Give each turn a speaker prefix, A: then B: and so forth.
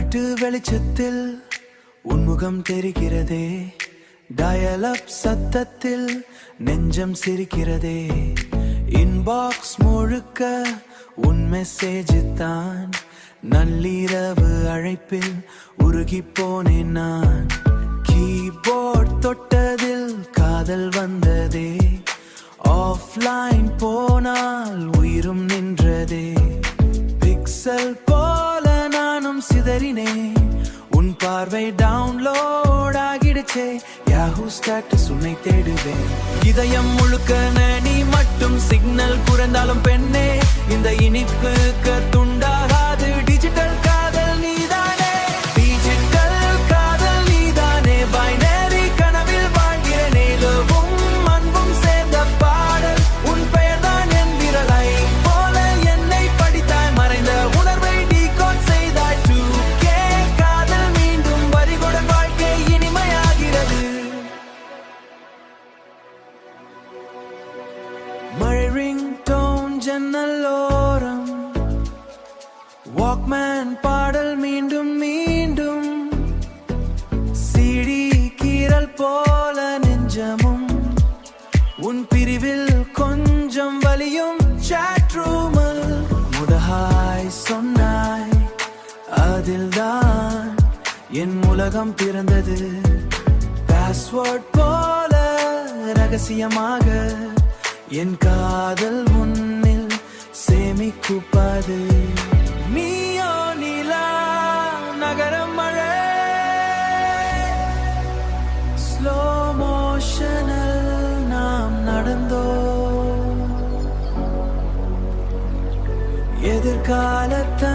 A: Night வெளிச்சத்தில் உன்முகம் தெரிகிறதே, டயலப் சத்தத்தில் நெஞ்சம் சிரிக்கிறதே. இன்பாக்ஸ் முழுக்க உன் மெசேஜ் தான், நள்ளிரவு அழைப்பில் உருகி போனேன் நான். கீபோர்ட் தொட்டதில் காதல் வந்ததே, ஆஃப்லைன் போனால் உயிரும் நின்றதே. பிக்சல் போல நானும் சிதறினேன், உன் பார்வை டவுன்லோட் ஆகிடுச்சே. யாஹூ ஸ்டேட்டஸ் உன்னை தேடுவேன், இதயம் முழுக்க நீ மட்டும். சிக்னல் குறைந்தாலும் பெண்ணே, இந்த இனிப்பு துண்டாகாது. டிஜிட்டல் காதல் நீதானே, டிஜிட்டல் காதல் நீதானே. பைனரி கனவில் வாழ்கிறேன், நிலவும் அன்பும் சேர்ந்த பாடல். உன் பெயர் தான் என் விரலை போல என்னை படித்தாய், மறைந்த உணர்வை டீகோட் செய்தாய். 2K காதல் மீண்டும் வரிகளுடன் வாழ்க்கை இனிமையாகிறது. மழை ரிங் டோன் ஜன்னலோரம், வாக்மேன் பாடல் மீண்டும் மீண்டும். சிடி கீரல் போல நெஞ்சமும், உன் பிரிவில் கொஞ்சம் வலியும். சாட் ரூமில் முதஹாய் சொன்னாய், அதில்தான் என் உலகம் பிறந்தது. பாஸ்வேர்ட் போல ரகசியமாக என் காதல் உன்னில் சேமிக்குப்பது. நீயோ நிலா நகரம் மழை, ஸ்லோ மோஷனில் நாம் நடந்தோ. எதிர்காலத்தை